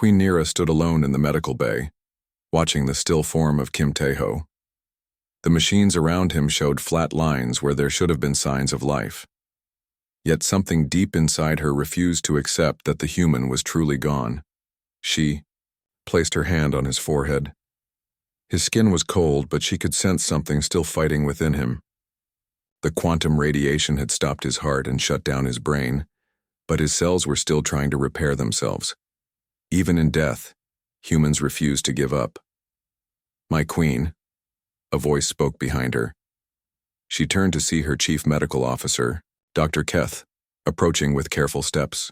Queen Nira stood alone in the medical bay, watching the still form of Kim Tae-ho. The machines around him showed flat lines where there should have been signs of life. Yet something deep inside her refused to accept that the human was truly gone. She placed her hand on his forehead. His skin was cold, but she could sense something still fighting within him. The quantum radiation had stopped his heart and shut down his brain, but his cells were still trying to repair themselves. Even in death, humans refused to give up. "My queen," a voice spoke behind her. She turned to see her chief medical officer, Dr. Keth, approaching with careful steps.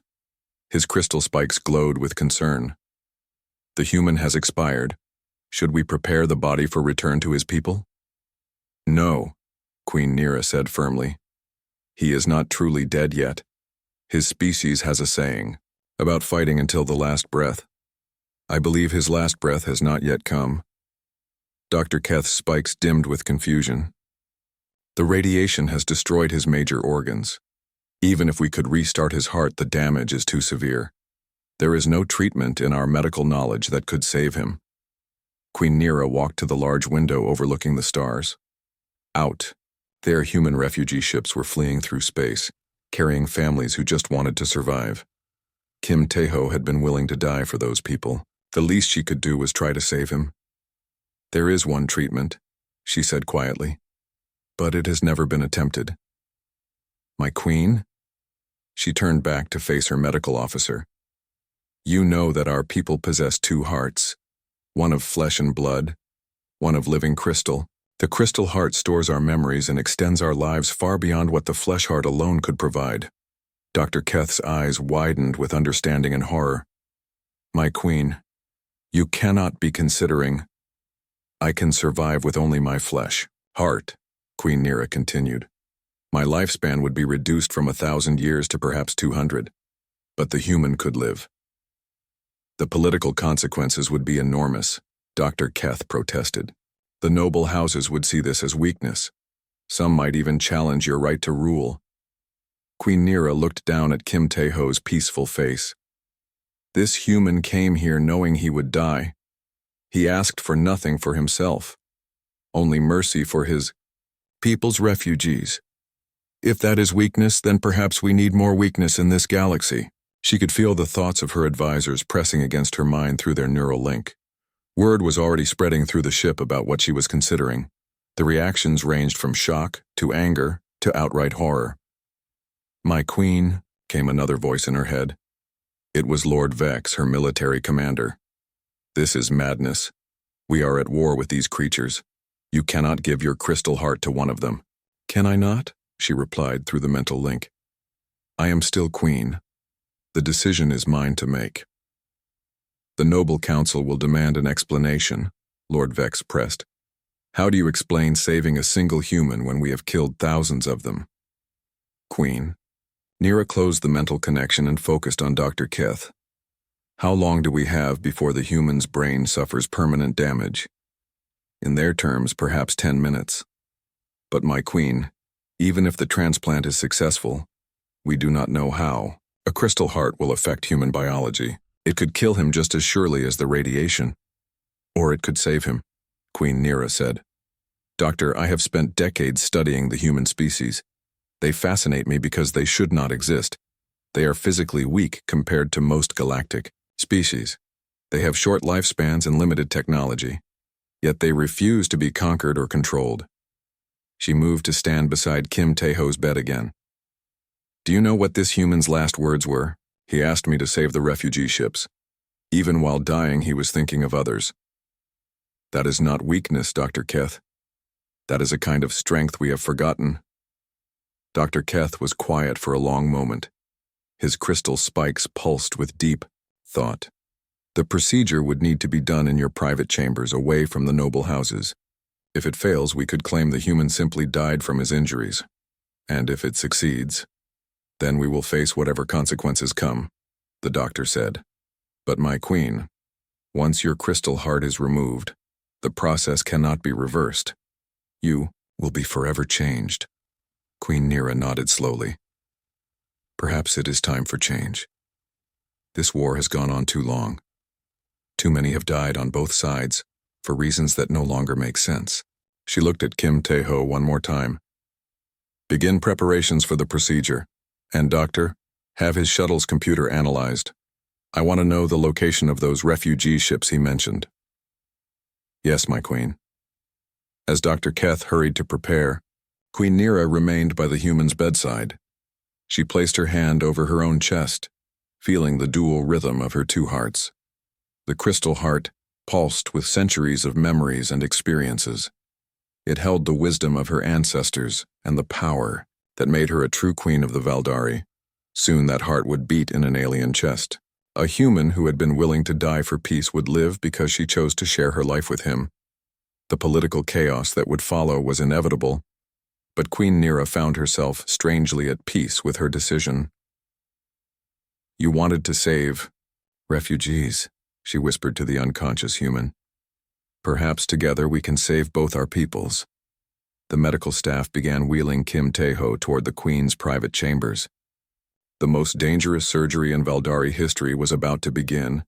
His crystal spikes glowed with concern. "The human has expired. Should we prepare the body for return to his people?" "No," Queen Nira said firmly. "He is not truly dead yet. His species has a saying about fighting until the last breath. I believe his last breath has not yet come." Dr. Keth's spikes dimmed with confusion. "The radiation has destroyed his major organs. Even if we could restart his heart, the damage is too severe. There is no treatment in our medical knowledge that could save him." Queen Nira walked to the large window overlooking the stars. Out there, human refugee ships were fleeing through space, carrying families who just wanted to survive. Kim Tae-ho had been willing to die for those people. The least she could do was try to save him. "There is one treatment," she said quietly, "but it has never been attempted." "My queen?" She turned back to face her medical officer. "You know that our people possess two hearts, one of flesh and blood, one of living crystal. The crystal heart stores our memories and extends our lives far beyond what the flesh heart alone could provide." Dr. Keth's eyes widened with understanding and horror. "My queen, you cannot be considering. I can survive with only my flesh. Heart," Queen Nira continued. "My lifespan would be reduced from 1,000 years to perhaps 200, but the human could live. The political consequences would be enormous," Dr. Keth protested. "The noble houses would see this as weakness. Some might even challenge your right to rule." Queen Nira looked down at Kim Tae-ho's peaceful face. "This human came here knowing he would die. He asked for nothing for himself, only mercy for his people's refugees. If that is weakness, then perhaps we need more weakness in this galaxy." She could feel the thoughts of her advisors pressing against her mind through their neural link. Word was already spreading through the ship about what she was considering. The reactions ranged from shock to anger to outright horror. "My queen," came another voice in her head. It was Lord Vex, her military commander. "This is madness. We are at war with these creatures. You cannot give your crystal heart to one of them." "Can I not?" she replied through the mental link. "I am still queen. The decision is mine to make." "The Noble Council will demand an explanation," Lord Vex pressed. "How do you explain saving a single human when we have killed thousands of them?" "Queen." Nira closed the mental connection and focused on Dr. Keth. "How long do we have before the human's brain suffers permanent damage?" "In their terms, perhaps 10 minutes. But my queen, even if the transplant is successful, we do not know how. A crystal heart will affect human biology. It could kill him just as surely as the radiation. Or it could save him," Queen Nira said. "Doctor, I have spent decades studying the human species. They fascinate me because they should not exist. They are physically weak compared to most galactic species. They have short lifespans and limited technology. Yet they refuse to be conquered or controlled." She moved to stand beside Kim Tae-ho's bed again. "Do you know what this human's last words were? He asked me to save the refugee ships. Even while dying, he was thinking of others." "That is not weakness, Dr. Keth. That is a kind of strength we have forgotten." Dr. Keth was quiet for a long moment. His crystal spikes pulsed with deep thought. "The procedure would need to be done in your private chambers away from the noble houses. If it fails, we could claim the human simply died from his injuries. And if it succeeds, then we will face whatever consequences come," the doctor said. "But my queen, once your crystal heart is removed, the process cannot be reversed. You will be forever changed." Queen Nira nodded slowly. "Perhaps it is time for change. This war has gone on too long. Too many have died on both sides, for reasons that no longer make sense. She looked at Kim Tae-ho one more time. Begin preparations for the procedure. And doctor, have his shuttle's computer analyzed. I want to know the location of those refugee ships he mentioned. Yes, my queen. As Dr. Keth hurried to prepare, Queen Nira remained by the human's bedside. She placed her hand over her own chest, feeling the dual rhythm of her two hearts. The crystal heart pulsed with centuries of memories and experiences. It held the wisdom of her ancestors and the power that made her a true queen of the Valdari. Soon that heart would beat in an alien chest. A human who had been willing to die for peace would live because she chose to share her life with him. The political chaos that would follow was inevitable, but Queen Nira found herself strangely at peace with her decision. You wanted to save refugees, she whispered to the unconscious human. Perhaps together we can save both our peoples. The medical staff began wheeling Kim Tae-ho toward the Queen's private chambers. The most dangerous surgery in Valdari history was about to begin,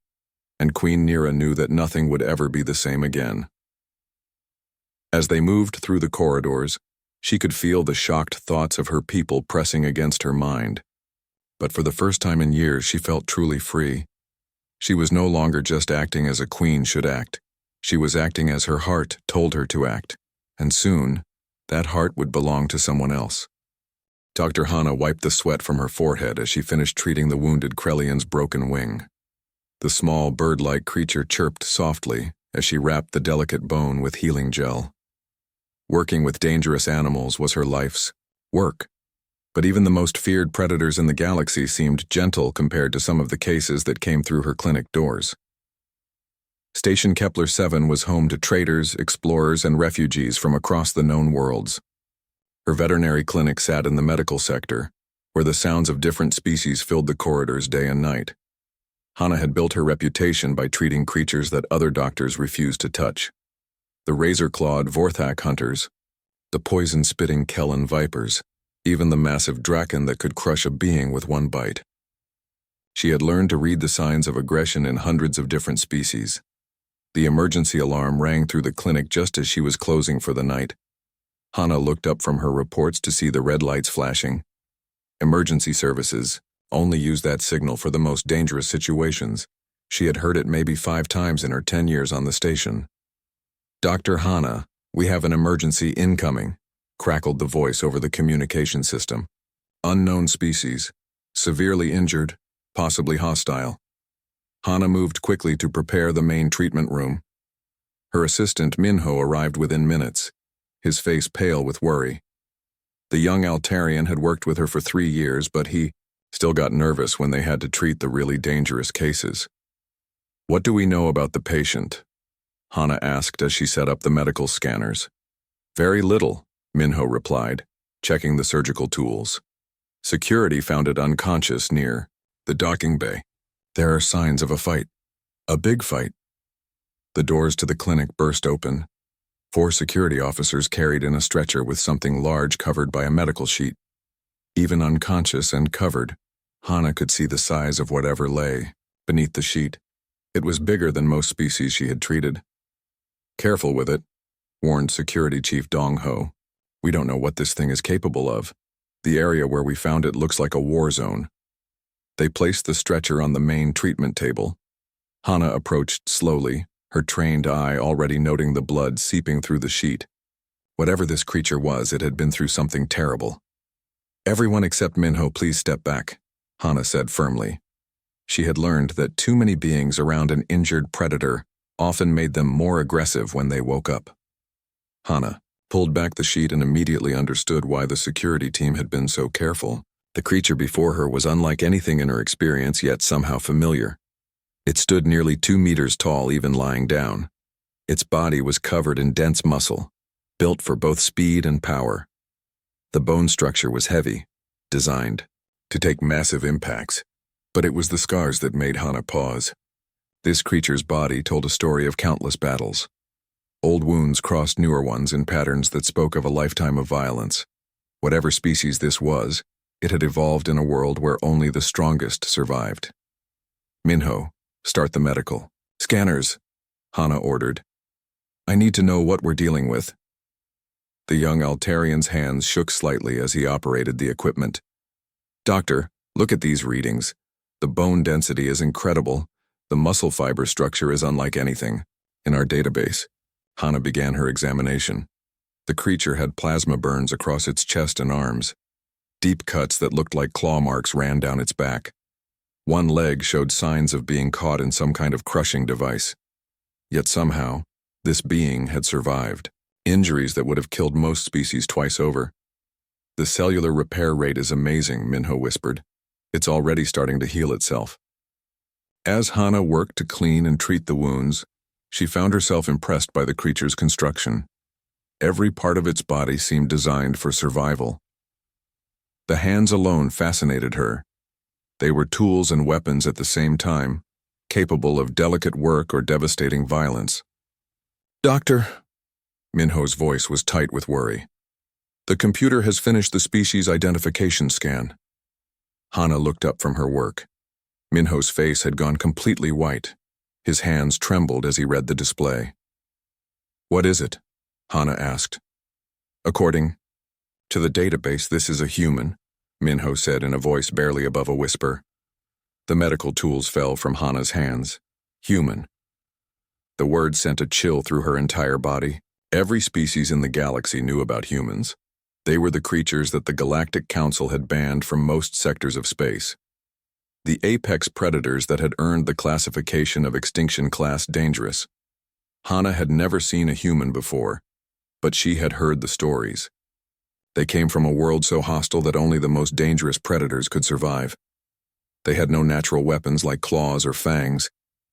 and Queen Nira knew that nothing would ever be the same again. As they moved through the corridors, she could feel the shocked thoughts of her people pressing against her mind. But for the first time in years, she felt truly free. She was no longer just acting as a queen should act. She was acting as her heart told her to act, and soon, that heart would belong to someone else. Dr. Hana wiped the sweat from her forehead as she finished treating the wounded Krellian's broken wing. The small bird-like creature chirped softly as she wrapped the delicate bone with healing gel. Working with dangerous animals was her life's work, but even the most feared predators in the galaxy seemed gentle compared to some of the cases that came through her clinic doors. Station Kepler 7 was home to traders, explorers, and refugees from across the known worlds. Her veterinary clinic sat in the medical sector, where the sounds of different species filled the corridors day and night. Hana had built her reputation by treating creatures that other doctors refused to touch. The razor-clawed Vorthak hunters, the poison-spitting Kellen vipers, even the massive draken that could crush a being with one bite. She had learned to read the signs of aggression in hundreds of different species. The emergency alarm rang through the clinic just as she was closing for the night. Hana looked up from her reports to see the red lights flashing. Emergency services only use that signal for the most dangerous situations. She had heard it maybe 5 times in her 10 years on the station. Dr. Hana, we have an emergency incoming, crackled the voice over the communication system. Unknown species, severely injured, possibly hostile. Hana moved quickly to prepare the main treatment room. Her assistant Minho arrived within minutes, his face pale with worry. The young Altarian had worked with her for 3 years, but he still got nervous when they had to treat the really dangerous cases. What do we know about the patient? Hana asked as she set up the medical scanners. Very little, Minho replied, checking the surgical tools. Security found it unconscious near the docking bay. There are signs of a fight. A big fight. The doors to the clinic burst open. 4 security officers carried in a stretcher with something large covered by a medical sheet. Even unconscious and covered, Hana could see the size of whatever lay beneath the sheet. It was bigger than most species she had treated. Careful with it, warned Security Chief Dong Ho. We don't know what this thing is capable of. The area where we found it looks like a war zone. They placed the stretcher on the main treatment table. Hana approached slowly, her trained eye already noting the blood seeping through the sheet. Whatever this creature was, it had been through something terrible. Everyone except Minho, please step back, Hana said firmly. She had learned that too many beings around an injured predator often made them more aggressive when they woke up. Hana pulled back the sheet and immediately understood why the security team had been so careful. The creature before her was unlike anything in her experience, yet somehow familiar. It stood nearly 2 meters tall, even lying down. Its body was covered in dense muscle, built for both speed and power. The bone structure was heavy, designed to take massive impacts, but it was the scars that made Hana pause. This creature's body told a story of countless battles. Old wounds crossed newer ones in patterns that spoke of a lifetime of violence. Whatever species this was, it had evolved in a world where only the strongest survived. Minho, start the medical. Scan Scanners, Hana ordered. I need to know what we're dealing with. The young Altarian's hands shook slightly as he operated the equipment. Doctor, look at these readings. The bone density is incredible. The muscle fiber structure is unlike anything in our database. Hana began her examination. The creature had plasma burns across its chest and arms. Deep cuts that looked like claw marks ran down its back. One leg showed signs of being caught in some kind of crushing device. Yet somehow, this being had survived. Injuries that would have killed most species twice over. The cellular repair rate is amazing, Minho whispered. It's already starting to heal itself. As Hana worked to clean and treat the wounds, she found herself impressed by the creature's construction. Every part of its body seemed designed for survival. The hands alone fascinated her. They were tools and weapons at the same time, capable of delicate work or devastating violence. Doctor, Minho's voice was tight with worry. The computer has finished the species identification scan. Hana looked up from her work. Minho's face had gone completely white. His hands trembled as he read the display. What is it? Hana asked. According to the database, this is a human, Minho said in a voice barely above a whisper. The medical tools fell from Hana's hands. Human. The word sent a chill through her entire body. Every species in the galaxy knew about humans. They were the creatures that the Galactic Council had banned from most sectors of space. The apex predators that had earned the classification of extinction class dangerous. Hana had never seen a human before, but she had heard the stories. They came from a world so hostile that only the most dangerous predators could survive. They had no natural weapons like claws or fangs,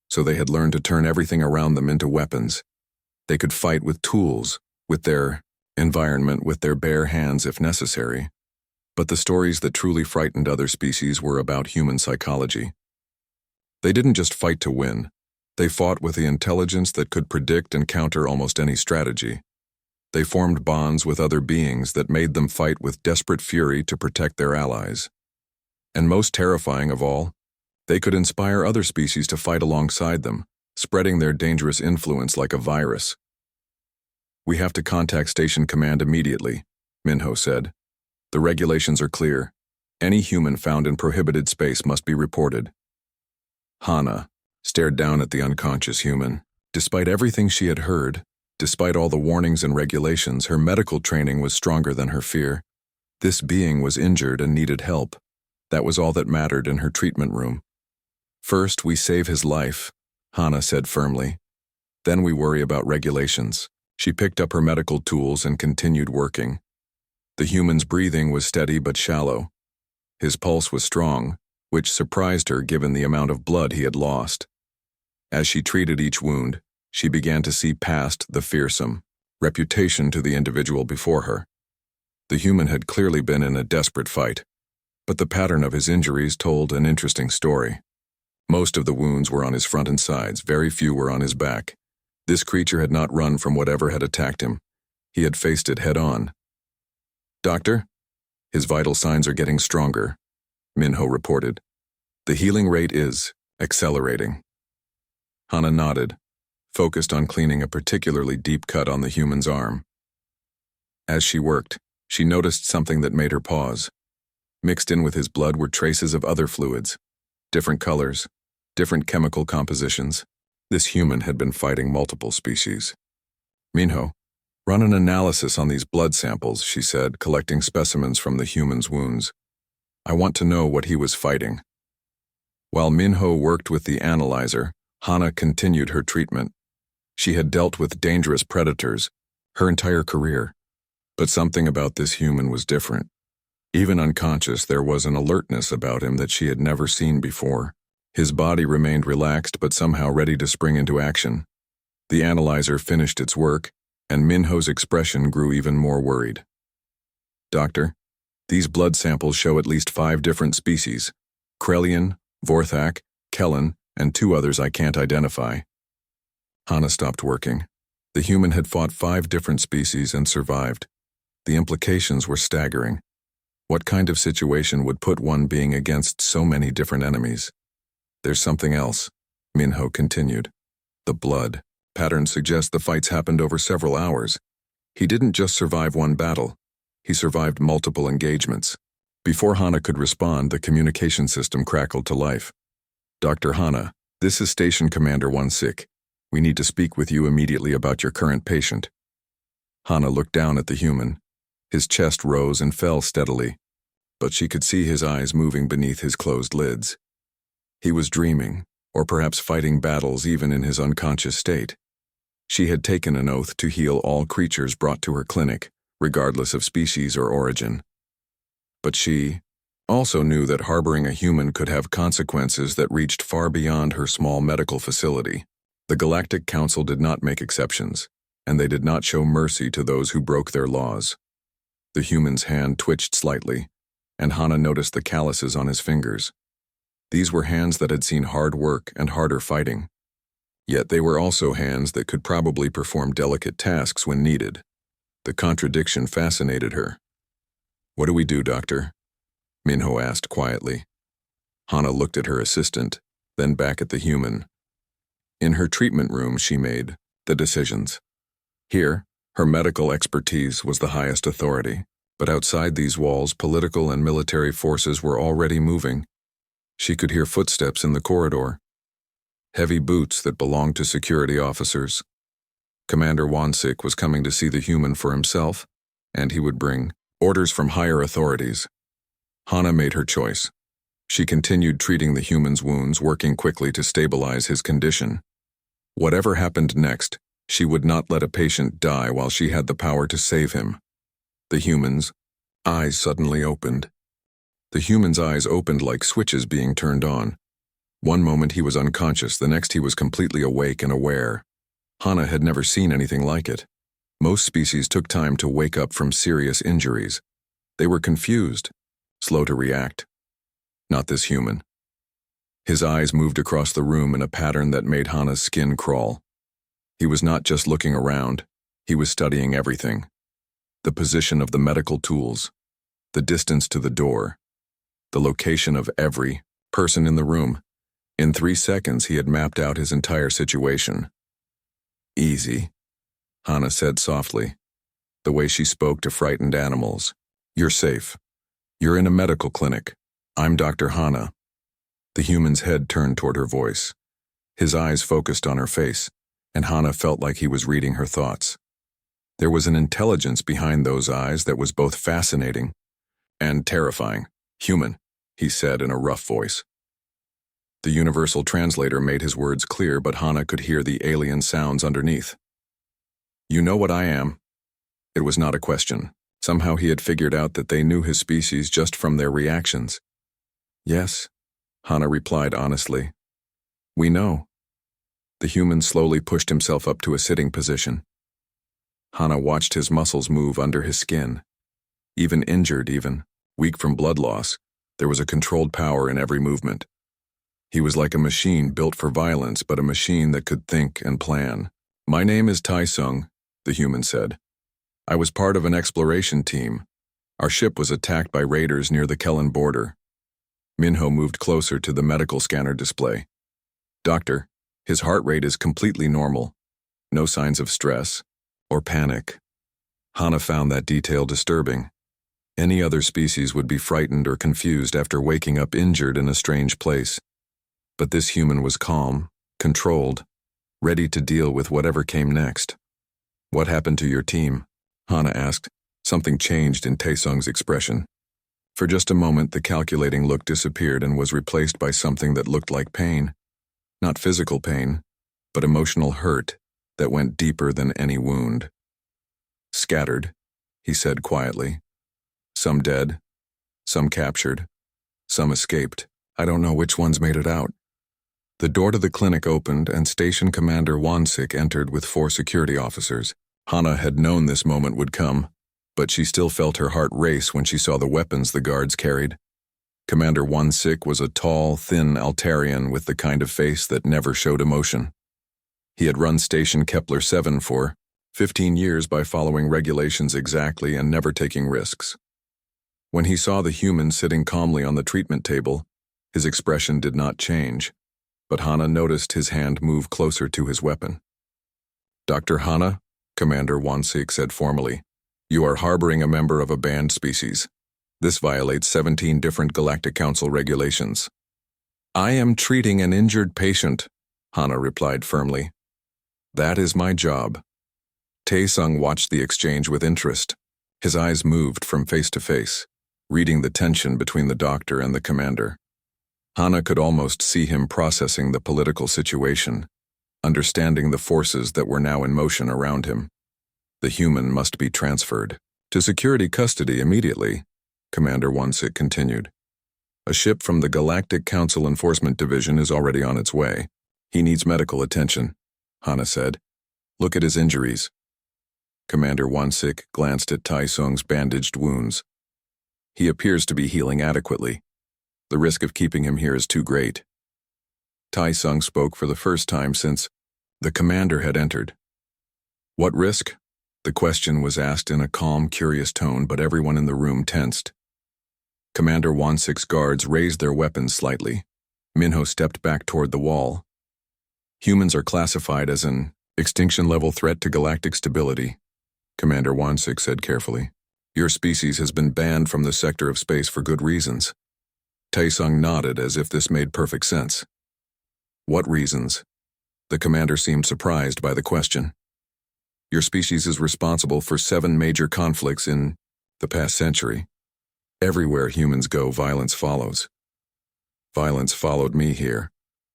so they had learned to turn everything around them into weapons. They could fight with tools, with their environment, with their bare hands if necessary. But the stories that truly frightened other species were about human psychology. They didn't just fight to win. They fought with the intelligence that could predict and counter almost any strategy. They formed bonds with other beings that made them fight with desperate fury to protect their allies. And most terrifying of all, they could inspire other species to fight alongside them, spreading their dangerous influence like a virus. We have to contact Station Command immediately, Minho said. The regulations are clear. Any human found in prohibited space must be reported. Hana stared down at the unconscious human. Despite everything she had heard, despite all the warnings and regulations, her medical training was stronger than her fear. This being was injured and needed help. That was all that mattered in her treatment room. First, we save his life, Hana said firmly. Then we worry about regulations. She picked up her medical tools and continued working. The human's breathing was steady but shallow. His pulse was strong, which surprised her given the amount of blood he had lost. As she treated each wound, she began to see past the fearsome reputation to the individual before her. The human had clearly been in a desperate fight, but the pattern of his injuries told an interesting story. Most of the wounds were on his front and sides, very few were on his back. This creature had not run from whatever had attacked him. He had faced it head-on. Doctor, his vital signs are getting stronger, Minho reported. The healing rate is accelerating. Hana nodded, focused on cleaning a particularly deep cut on the human's arm. As she worked, she noticed something that made her pause. Mixed in with his blood were traces of other fluids, different colors, different chemical compositions. This human had been fighting multiple species. Minho, run an analysis on these blood samples, she said, collecting specimens from the human's wounds. I want to know what he was fighting. While Minho worked with the analyzer, Hana continued her treatment. She had dealt with dangerous predators her entire career, but something about this human was different. Even unconscious, there was an alertness about him that she had never seen before. His body remained relaxed but somehow ready to spring into action. The analyzer finished its work, and Minho's expression grew even more worried. Doctor, these blood samples show at least 5 different species: Krelian, Vorthak, Kellen, and 2 others I can't identify. Hana stopped working. The human had fought 5 different species and survived. The implications were staggering. What kind of situation would put one being against so many different enemies? There's something else, Minho continued. The blood. Patterns suggest the fights happened over several hours. He didn't just survive one battle. He survived multiple engagements. Before Hana could respond, the communication system crackled to life. Dr. Hana, this is Station Commander 1-Sik. We need to speak with you immediately about your current patient. Hana looked down at the human. His chest rose and fell steadily, but she could see his eyes moving beneath his closed lids. He was dreaming, or perhaps fighting battles even in his unconscious state. She had taken an oath to heal all creatures brought to her clinic, regardless of species or origin. But she also knew that harboring a human could have consequences that reached far beyond her small medical facility. The Galactic Council did not make exceptions, and they did not show mercy to those who broke their laws. The human's hand twitched slightly, and Hana noticed the calluses on his fingers. These were hands that had seen hard work and harder fighting. Yet they were also hands that could probably perform delicate tasks when needed. The contradiction fascinated her. "What do we do, Doctor?" Minho asked quietly. Hana looked at her assistant, then back at the human. In her treatment room, she made the decisions. Here, her medical expertise was the highest authority, but outside these walls, political and military forces were already moving. She could hear footsteps in the corridor, heavy boots that belonged to security officers. Commander 1-Sik was coming to see the human for himself, and he would bring orders from higher authorities. Hana made her choice. She continued treating the human's wounds, working quickly to stabilize his condition. Whatever happened next, she would not let a patient die while she had the power to save him. The human's eyes suddenly opened. The human's eyes opened like switches being turned on. One moment he was unconscious, the next he was completely awake and aware. Hana had never seen anything like it. Most species took time to wake up from serious injuries. They were confused, slow to react. Not this human. His eyes moved across the room in a pattern that made Hana's skin crawl. He was not just looking around, he was studying everything. The position of the medical tools, the distance to the door, the location of every person in the room. In 3 seconds, he had mapped out his entire situation. "Easy," Hana said softly, the way she spoke to frightened animals. "You're safe. You're in a medical clinic. I'm Dr. Hana." The human's head turned toward her voice. His eyes focused on her face, and Hana felt like he was reading her thoughts. There was an intelligence behind those eyes that was both fascinating and terrifying. "Human," he said in a rough voice. The universal translator made his words clear, but Hana could hear the alien sounds underneath. "You know what I am." It was not a question. Somehow he had figured out that they knew his species just from their reactions. "Yes," Hana replied honestly. "We know." The human slowly pushed himself up to a sitting position. Hana watched his muscles move under his skin. Even injured, weak from blood loss, there was a controlled power in every movement. He was like a machine built for violence, but a machine that could think and plan. "My name is Tai Sung," the human said. "I was part of an exploration team. Our ship was attacked by raiders near the Kellen border." Minho moved closer to the medical scanner display. "Doctor, his heart rate is completely normal. No signs of stress or panic." Hana found that detail disturbing. Any other species would be frightened or confused after waking up injured in a strange place. But this human was calm, controlled, ready to deal with whatever came next. "What happened to your team?" Hana asked. Something changed in Taesung's expression. For just a moment, the calculating look disappeared and was replaced by something that looked like pain. Not physical pain, but emotional hurt that went deeper than any wound. "Scattered," he said quietly. "Some dead, some captured, some escaped. I don't know which ones made it out." The door to the clinic opened and Station Commander 1-Sik entered with 4 security officers. Hana had known this moment would come, but she still felt her heart race when she saw the weapons the guards carried. Commander 1-Sik was a tall, thin Altarian with the kind of face that never showed emotion. He had run Station Kepler 7 for 15 years by following regulations exactly and never taking risks. When he saw the human sitting calmly on the treatment table, his expression did not change. but Hana noticed his hand move closer to his weapon. "Dr. Hana," Commander Wansik said formally, "you are harboring a member of a banned species. This violates 17 different Galactic Council regulations." "I am treating an injured patient," Hana replied firmly. "That is my job." Taesung watched the exchange with interest. His eyes moved from face to face, reading the tension between the doctor and the commander. Hana could almost see him processing the political situation, understanding the forces that were now in motion around him. The human must be transferred to security custody immediately, Commander Wansik continued. "A ship from the Galactic Council Enforcement Division is already on its way. He needs medical attention," Hana said. "Look at his injuries." Commander Wansik glanced at Taesung's bandaged wounds. "He appears to be healing adequately. The risk of keeping him here is too great." Taesung spoke for the first time since the commander had entered. "What risk?" The question was asked in a calm, curious tone, but everyone in the room tensed. Commander Wansik's guards raised their weapons slightly. Minho stepped back toward the wall. "Humans are classified as an extinction-level threat to galactic stability," Commander Wansik said carefully. "Your species has been banned from the sector of space for good reasons." Taesung nodded as if this made perfect sense. "What reasons?" The commander seemed surprised by the question. "Your species is responsible for 7 major conflicts in the past century. Everywhere humans go, violence follows." "Violence followed me here,"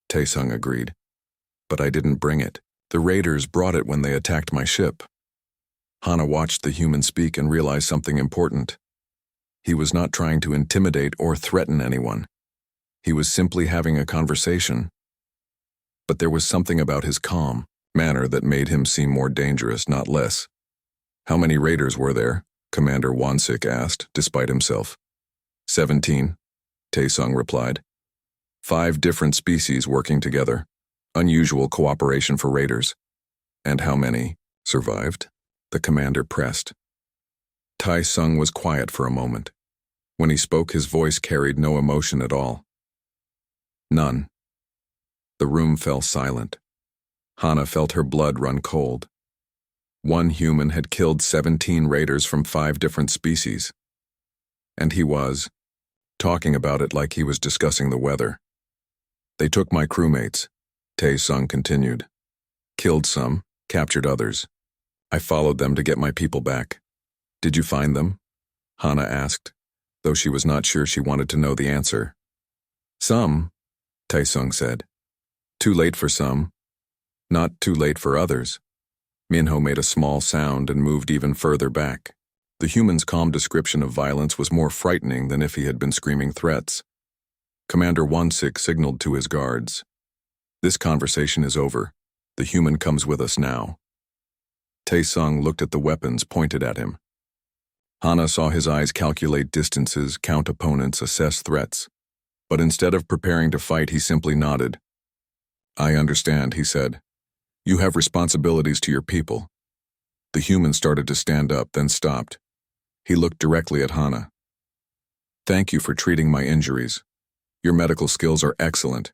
Taesung agreed. "But I didn't bring it. The raiders brought it when they attacked my ship." Hana watched the human speak and realized something important. He was not trying to intimidate or threaten anyone. He was simply having a conversation. But there was something about his calm manner that made him seem more dangerous, not less. "How many raiders were there?" Commander Wansik asked, despite himself. 17, Taesung replied. 5 different species working together. Unusual cooperation for raiders. "And how many survived?" The commander pressed. Taesung was quiet for a moment. When he spoke, his voice carried no emotion at all. "None." The room fell silent. Hana felt her blood run cold. One human had killed 17 raiders from 5 different species. And he was talking about it like he was discussing the weather. "They took my crewmates," Taesung continued. "Killed some, captured others. I followed them to get my people back." "Did you find them?" Hana asked, though she was not sure she wanted to know the answer. "Some," Taesung said. "Too late for some. Not too late for others." Minho made a small sound and moved even further back. The human's calm description of violence was more frightening than if he had been screaming threats. Commander Wansik signaled to his guards. "This conversation is over. The human comes with us now." Taesung looked at the weapons pointed at him. Hana saw his eyes calculate distances, count opponents, assess threats. But instead of preparing to fight, he simply nodded. "I understand," he said. "You have responsibilities to your people." The human started to stand up, then stopped. He looked directly at Hana. "Thank you for treating my injuries. Your medical skills are excellent."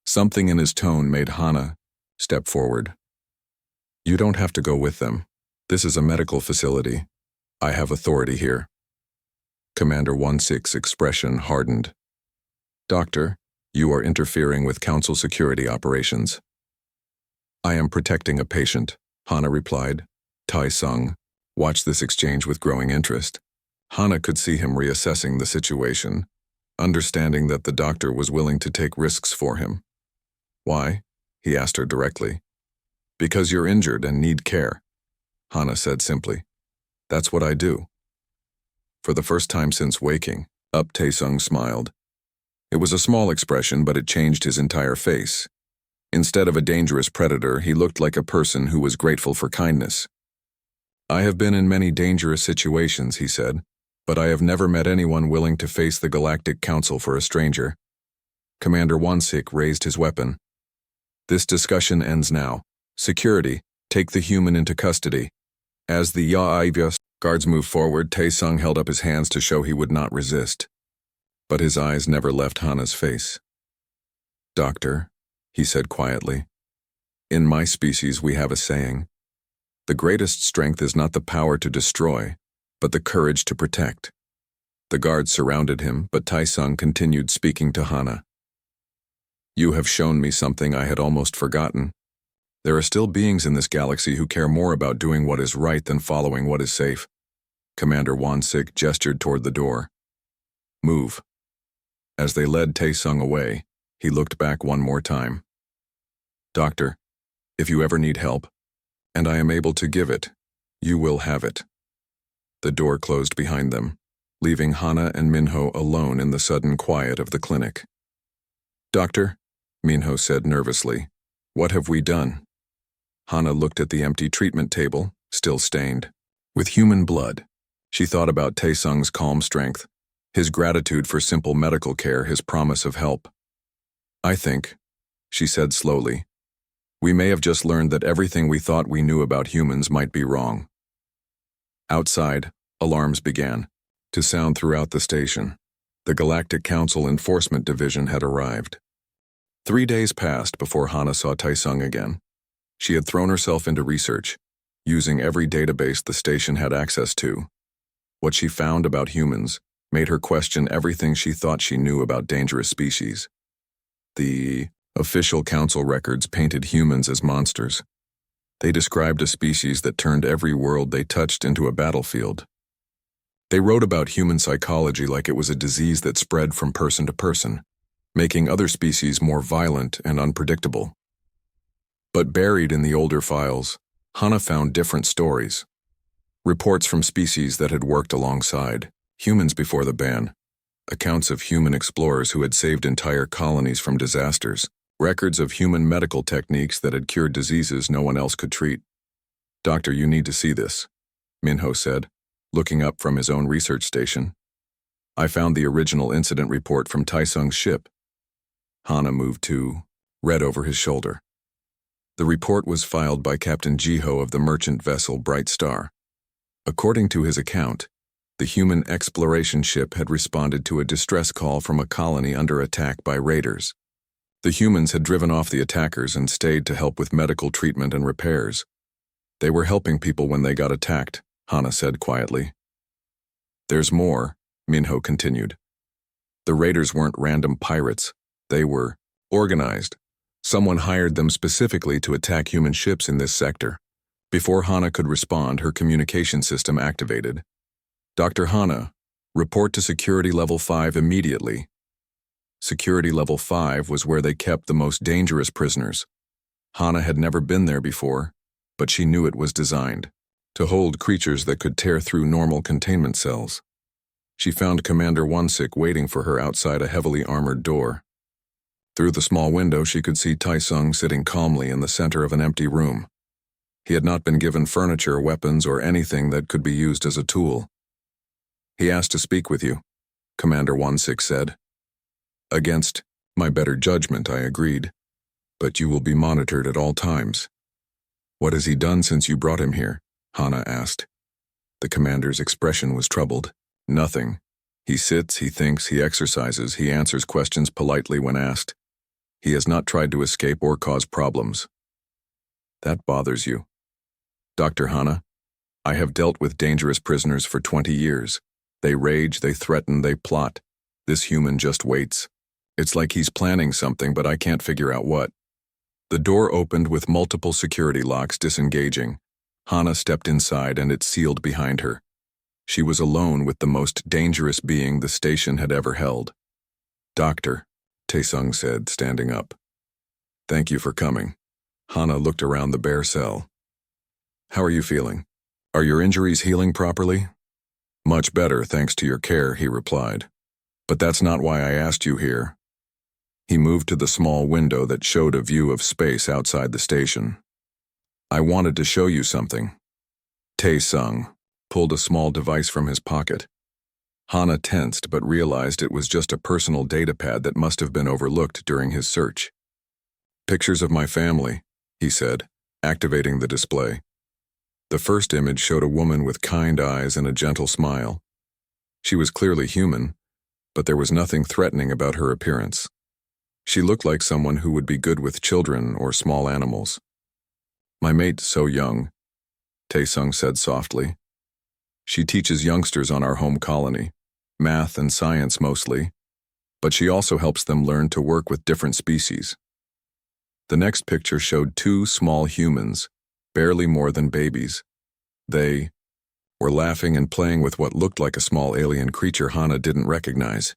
Something in his tone made Hana step forward. "You don't have to go with them. This is a medical facility. I have authority here." Commander Wansik's expression hardened. "Doctor, you are interfering with Council security operations." "I am protecting a patient," Hana replied. Taesung watched this exchange with growing interest. Hana could see him reassessing the situation, understanding that the doctor was willing to take risks for him. "Why?" he asked her directly. "Because you're injured and need care," Hana said simply. "That's what I do." For the first time since waking up, Taesung smiled. It was a small expression, but it changed his entire face. Instead of a dangerous predator, he looked like a person who was grateful for kindness. "I have been in many dangerous situations," he said, "but I have never met anyone willing to face the Galactic Council for a stranger." Commander Wansik raised his weapon. "This discussion ends now. Security, take the human into custody." As the HFY guards moved forward, Taesung held up his hands to show he would not resist. But his eyes never left Hana's face. Doctor, he said quietly, in my species we have a saying. The greatest strength is not the power to destroy, but the courage to protect. The guards surrounded him, but Tai-Sung continued speaking to Hana. You have shown me something I had almost forgotten. There are still beings in this galaxy who care more about doing what is right than following what is safe. Commander Won-Sik gestured toward the door. Move. As they led Tai-Sung away, he looked back one more time. Doctor, if you ever need help, and I am able to give it, you will have it. The door closed behind them, leaving Hana and Minho alone in the sudden quiet of the clinic. Doctor, Minho said nervously, what have we done? Hana looked at the empty treatment table, still stained with human blood. She thought about Tai-Sung's calm strength, his gratitude for simple medical care, his promise of help. I think, she said slowly, we may have just learned that everything we thought we knew about humans might be wrong. Outside, alarms began to sound throughout the station. The Galactic Council Enforcement Division had arrived. 3 days passed before Hana saw Tai-Sung again. She had thrown herself into research, using every database the station had access to. What she found about humans made her question everything she thought she knew about dangerous species. The official council records painted humans as monsters. They described a species that turned every world they touched into a battlefield. They wrote about human psychology like it was a disease that spread from person to person, making other species more violent and unpredictable. But buried in the older files, Hana found different stories. Reports from species that had worked alongside humans before the ban, accounts of human explorers who had saved entire colonies from disasters, records of human medical techniques that had cured diseases no one else could treat. Doctor, you need to see this, Minho said, looking up from his own research station. I found the original incident report from Tai-Sung's ship. Hana moved to, read over his shoulder. The report was filed by Captain Jiho of the merchant vessel Bright Star. According to his account, the human exploration ship had responded to a distress call from a colony under attack by raiders. The humans had driven off the attackers and stayed to help with medical treatment and repairs. They were helping people when they got attacked, Hana said quietly. There's more, Minho continued. The raiders weren't random pirates. They were organized. Someone hired them specifically to attack human ships in this sector. Before Hana could respond, her communication system activated. Dr. Hana, report to Security Level 5 immediately. Security Level 5 was where they kept the most dangerous prisoners. Hana had never been there before, but she knew it was designed to hold creatures that could tear through normal containment cells. She found Commander Won-Sik waiting for her outside a heavily armored door. Through the small window, she could see Tai-Sung sitting calmly in the center of an empty room. He had not been given furniture, weapons, or anything that could be used as a tool. He asked to speak with you, Commander Won-Sik said. Against my better judgment, I agreed, but you will be monitored at all times. What has he done since you brought him here? Hana asked. The commander's expression was troubled. Nothing. He sits, he thinks, he exercises, he answers questions politely when asked. He has not tried to escape or cause problems. That bothers you. Dr. Hana, I have dealt with dangerous prisoners for 20 years. They rage, they threaten, they plot. This human just waits. It's like he's planning something, but I can't figure out what. The door opened with multiple security locks disengaging. Hana stepped inside and it sealed behind her. She was alone with the most dangerous being the station had ever held. Doctor, Tai-Sung said, standing up. Thank you for coming. Hana looked around the bare cell. How are you feeling? Are your injuries healing properly? Much better, thanks to your care, he replied. But that's not why I asked you here. He moved to the small window that showed a view of space outside the station. I wanted to show you something. Tai-Sung pulled a small device from his pocket. Hana tensed but realized it was just a personal datapad that must have been overlooked during his search. Pictures of my family, he said, activating the display. The first image showed a woman with kind eyes and a gentle smile. She was clearly human, but there was nothing threatening about her appearance. She looked like someone who would be good with children or small animals. My mate's so young, Tae-sung said softly. She teaches youngsters on our home colony, math and science mostly, but she also helps them learn to work with different species. The next picture showed two small humans, barely more than babies. They were laughing and playing with what looked like a small alien creature Hana didn't recognize.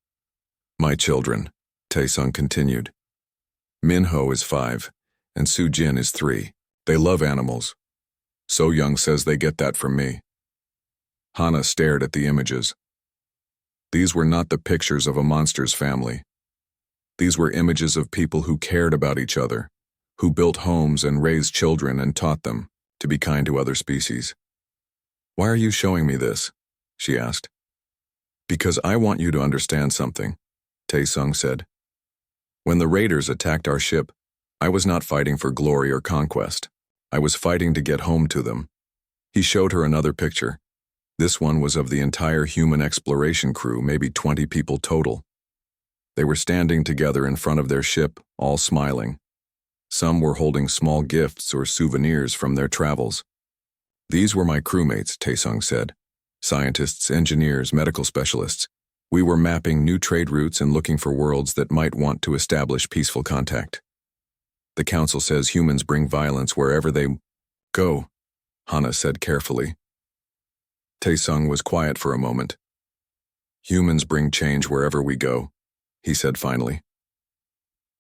My children, Tae-sung continued. Minho is 5, and Soo-jin is 3. They love animals. So-young says they get that from me. Hana stared at the images. These were not the pictures of a monster's family. These were images of people who cared about each other, who built homes and raised children and taught them to be kind to other species. Why are you showing me this? She asked. Because I want you to understand something, Tae-sung said. When the raiders attacked our ship, I was not fighting for glory or conquest. I was fighting to get home to them. He showed her another picture. This one was of the entire human exploration crew, maybe 20 people total. They were standing together in front of their ship, all smiling. Some were holding small gifts or souvenirs from their travels. These were my crewmates, Tae-sung said. Scientists, engineers, medical specialists. We were mapping new trade routes and looking for worlds that might want to establish peaceful contact. The council says humans bring violence wherever they go, Hana said carefully. Tae-sung was quiet for a moment. Humans bring change wherever we go, he said finally.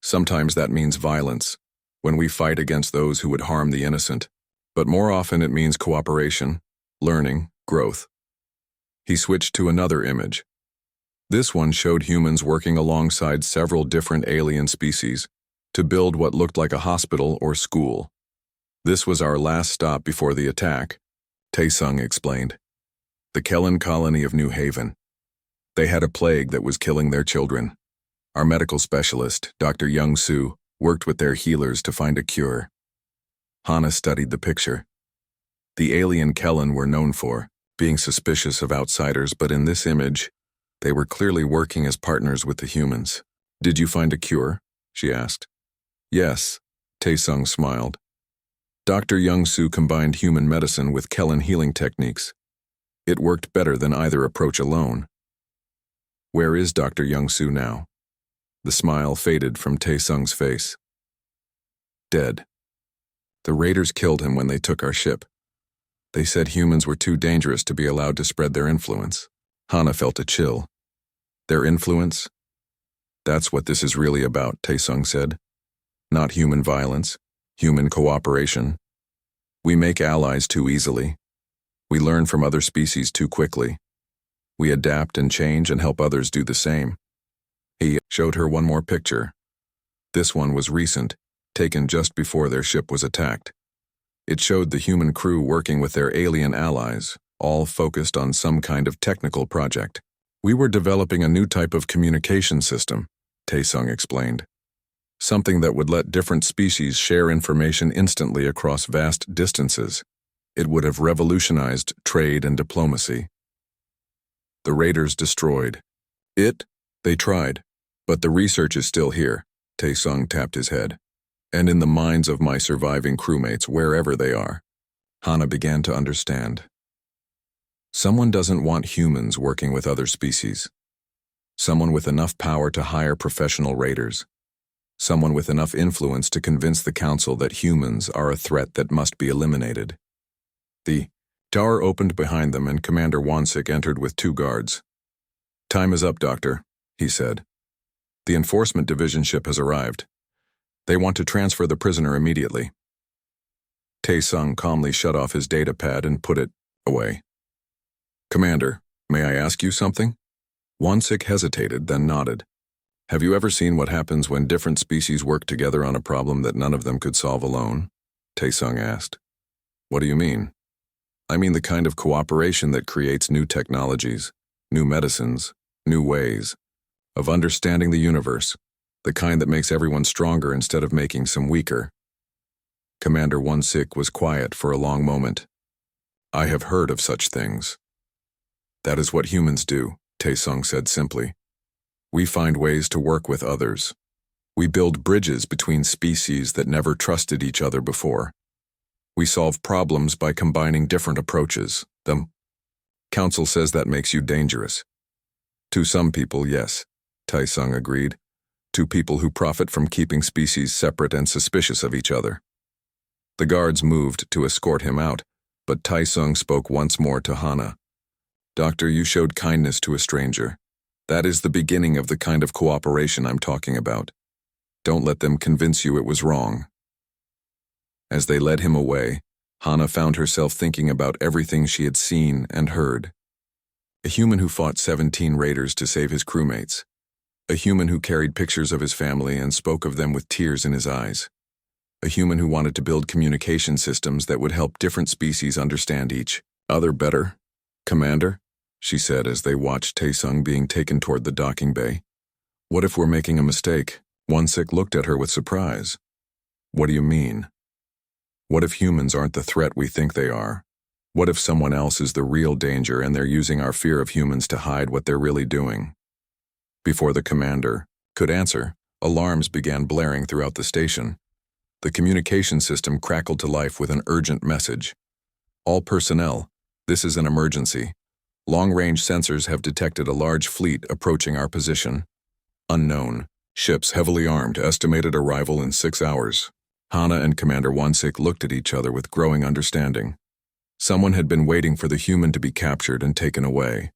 Sometimes that means violence, when we fight against those who would harm the innocent, but more often it means cooperation, learning, growth. He switched to another image. This one showed humans working alongside several different alien species to build what looked like a hospital or school. This was our last stop before the attack, Tae-sung explained. The Kellen colony of New Haven. They had a plague that was killing their children. Our medical specialist, Dr. Young-soo, worked with their healers to find a cure. Hana studied the picture. The alien Kellen were known for being suspicious of outsiders, but in this image, they were clearly working as partners with the humans. Did you find a cure? She asked. Yes, Tae-sung smiled. Dr. Young-soo combined human medicine with Kellen healing techniques. It worked better than either approach alone. Where is Dr. Young-soo now? The smile faded from Tae-sung's face. Dead. The raiders killed him when they took our ship. They said humans were too dangerous to be allowed to spread their influence. Hana felt a chill. Their influence? That's what this is really about, Tae-sung said. Not human violence, human cooperation. We make allies too easily. We learn from other species too quickly. We adapt and change and help others do the same. He showed her one more picture. This one was recent, taken just before their ship was attacked. It showed the human crew working with their alien allies, all focused on some kind of technical project. We were developing a new type of communication system, Tae-sung explained. Something that would let different species share information instantly across vast distances. It would have revolutionized trade and diplomacy. The raiders destroyed. They tried, but the research is still here, Tae-sung tapped his head. And in the minds of my surviving crewmates wherever they are. Hana began to understand. Someone doesn't want humans working with other species. Someone with enough power to hire professional raiders. Someone with enough influence to convince the council that humans are a threat that must be eliminated. The door opened behind them and Commander Wansik entered with 2 guards. Time is up, Doctor, he said. The enforcement division ship has arrived. They want to transfer the prisoner immediately. Tae-sung calmly shut off his data pad and put it away. Commander, may I ask you something? Wansik hesitated, then nodded. Have you ever seen what happens when different species work together on a problem that none of them could solve alone? Tae-sung asked. What do you mean? I mean the kind of cooperation that creates new technologies, new medicines, new ways of understanding the universe, the kind that makes everyone stronger instead of making some weaker. Commander Wansik was quiet for a long moment. I have heard of such things. That is what humans do, Tae-sung said simply. We find ways to work with others. We build bridges between species that never trusted each other before. We solve problems by combining different approaches. The Council says that makes you dangerous. To some people, yes, Tai-sung agreed. To people who profit from keeping species separate and suspicious of each other. The guards moved to escort him out, but Tai-sung spoke once more to Hana. Doctor, you showed kindness to a stranger. That is the beginning of the kind of cooperation I'm talking about. Don't let them convince you it was wrong. As they led him away, Hana found herself thinking about everything she had seen and heard. A human who fought 17 raiders to save his crewmates. A human who carried pictures of his family and spoke of them with tears in his eyes. A human who wanted to build communication systems that would help different species understand each other better. Commander, she said as they watched Tai-sung being taken toward the docking bay. What if we're making a mistake? Won-sik looked at her with surprise. What do you mean? What if humans aren't the threat we think they are? What if someone else is the real danger and they're using our fear of humans to hide what they're really doing? Before the commander could answer, alarms began blaring throughout the station. The communication system crackled to life with an urgent message. All personnel, this is an emergency. Long-range sensors have detected a large fleet approaching our position. Unknown. Ships heavily armed, estimated arrival in 6 hours. Hana and Commander Won-sik looked at each other with growing understanding. Someone had been waiting for the human to be captured and taken away.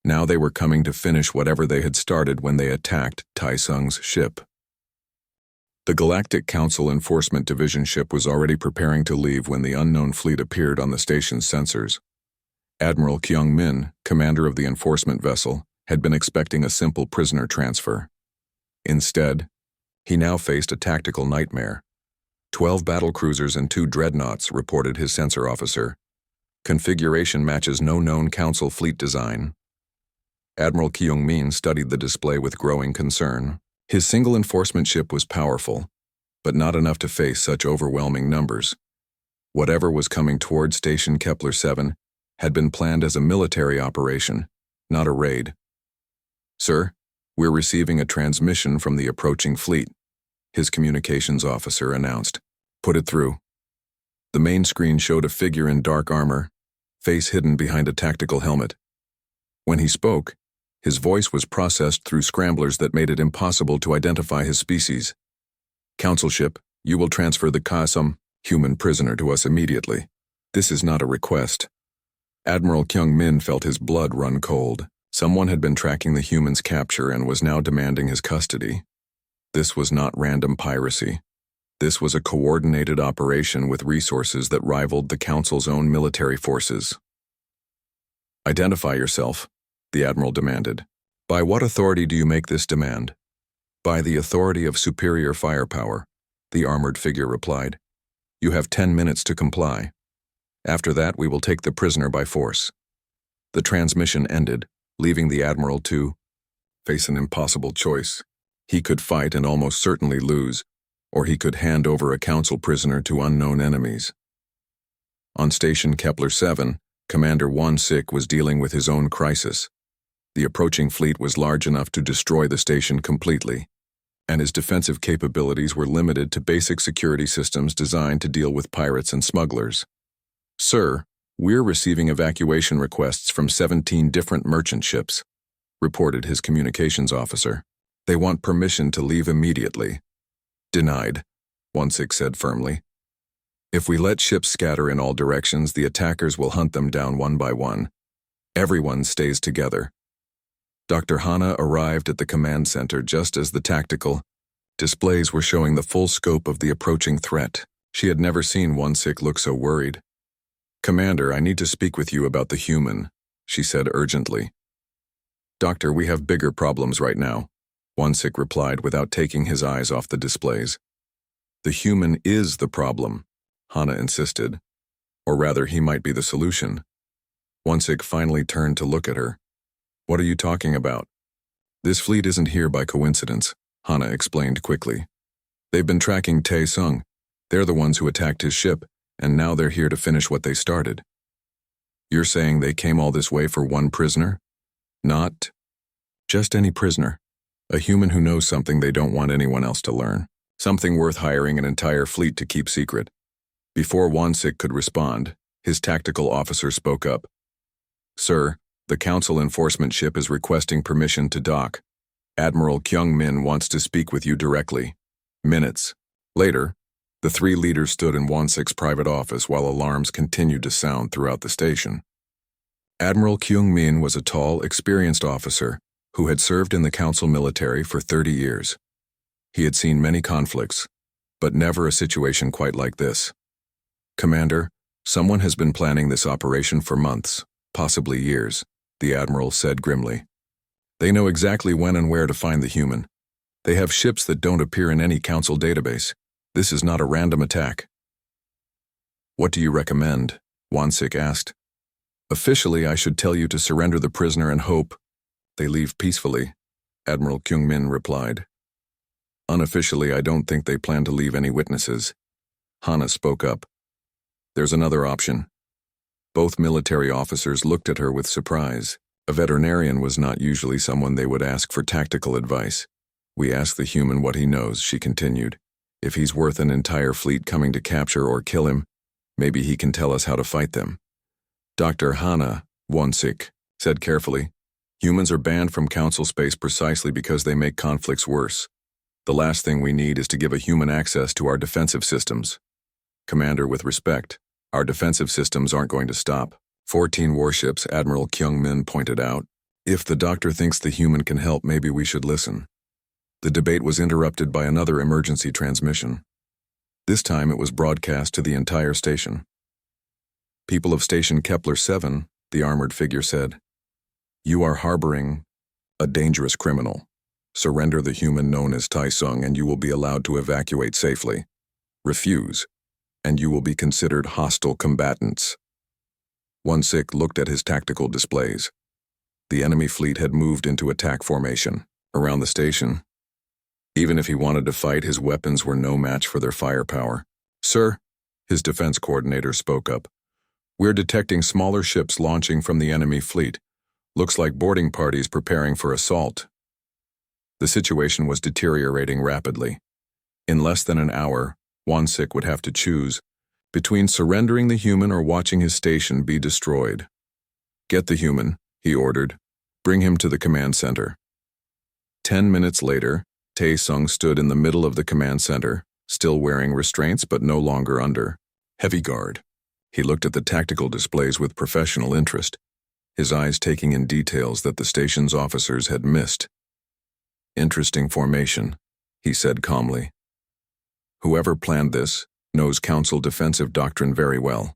Now they were coming to finish whatever they had started when they attacked Tai-sung's ship. The Galactic Council Enforcement Division ship was already preparing to leave when the unknown fleet appeared on the station's sensors. Admiral Kyung-min, commander of the enforcement vessel, had been expecting a simple prisoner transfer. Instead, he now faced a tactical nightmare. 12 battlecruisers and 2 dreadnoughts, reported his sensor officer. Configuration matches no known council fleet design. Admiral Kyung-min studied the display with growing concern. His single enforcement ship was powerful, but not enough to face such overwhelming numbers. Whatever was coming toward Station Kepler 7 had been planned as a military operation, not a raid. Sir, we're receiving a transmission from the approaching fleet, his communications officer announced. Put it through. The main screen showed a figure in dark armor, face hidden behind a tactical helmet. When he spoke, his voice was processed through scramblers that made it impossible to identify his species. Council ship, you will transfer the Kasum, human prisoner, to us immediately. This is not a request. Admiral Kyung-min felt his blood run cold. Someone had been tracking the human's capture and was now demanding his custody. This was not random piracy. This was a coordinated operation with resources that rivaled the Council's own military forces. Identify yourself, the Admiral demanded. By what authority do you make this demand? By the authority of superior firepower, the armored figure replied. You have 10 minutes to comply. After that, we will take the prisoner by force. The transmission ended, leaving the Admiral to face an impossible choice. He could fight and almost certainly lose, or he could hand over a council prisoner to unknown enemies. On Station Kepler 7, Commander Won-sik was dealing with his own crisis. The approaching fleet was large enough to destroy the station completely, and his defensive capabilities were limited to basic security systems designed to deal with pirates and smugglers. Sir, we're receiving evacuation requests from 17 different merchant ships, reported his communications officer. They want permission to leave immediately. Denied, Won-sik said firmly. If we let ships scatter in all directions, the attackers will hunt them down one by one. Everyone stays together. Dr. Hana arrived at the command center just as the tactical displays were showing the full scope of the approaching threat. She had never seen Won-sik look so worried. Commander, I need to speak with you about the human, she said urgently. Doctor, we have bigger problems right now, Won-sik replied without taking his eyes off the displays. The human is the problem, Hana insisted. Or rather, he might be the solution. Won-sik finally turned to look at her. What are you talking about? This fleet isn't here by coincidence, Hana explained quickly. They've been tracking Tai-sung. They're the ones who attacked his ship, and now they're here to finish what they started. You're saying they came all this way for one prisoner? Not just any prisoner. A human who knows something they don't want anyone else to learn. Something worth hiring an entire fleet to keep secret. Before Wansik could respond, his tactical officer spoke up. Sir, the Council enforcement ship is requesting permission to dock. Admiral Kyung-min wants to speak with you directly. Minutes later, the three leaders stood in Wansik's private office while alarms continued to sound throughout the station. Admiral Kyung-min was a tall, experienced officer who had served in the Council military for 30 years. He had seen many conflicts, but never a situation quite like this. Commander, someone has been planning this operation for months, possibly years, the Admiral said grimly. They know exactly when and where to find the human. They have ships that don't appear in any Council database. This is not a random attack. What do you recommend? Wansik asked. Officially, I should tell you to surrender the prisoner and hope they leave peacefully, Admiral Kyung-min replied. Unofficially, I don't think they plan to leave any witnesses. Hana spoke up. There's another option. Both military officers looked at her with surprise. A veterinarian was not usually someone they would ask for tactical advice. We ask the human what he knows, she continued. If he's worth an entire fleet coming to capture or kill him, maybe he can tell us how to fight them. Dr. Hana, Wansik, said carefully, humans are banned from Council space precisely because they make conflicts worse. The last thing we need is to give a human access to our defensive systems. Commander, with respect, our defensive systems aren't going to stop. 14 warships, Admiral Kyung-min pointed out. If the doctor thinks the human can help, maybe we should listen. The debate was interrupted by another emergency transmission. This time it was broadcast to the entire station. People of Station Kepler 7, the armored figure said, you are harboring a dangerous criminal. Surrender the human known as Tai-sung and you will be allowed to evacuate safely. Refuse, and you will be considered hostile combatants. Wansik looked at his tactical displays. The enemy fleet had moved into attack formation around the station. Even if he wanted to fight, his weapons were no match for their firepower. Sir, his defense coordinator spoke up. We're detecting smaller ships launching from the enemy fleet. Looks like boarding parties preparing for assault. The situation was deteriorating rapidly. In less than an hour, Wansik would have to choose between surrendering the human or watching his station be destroyed. Get the human, he ordered. Bring him to the command center. 10 minutes later, Tae-sung stood in the middle of the command center, still wearing restraints but no longer under heavy guard. He looked at the tactical displays with professional interest, his eyes taking in details that the station's officers had missed. Interesting formation, he said calmly. Whoever planned this knows Council defensive doctrine very well.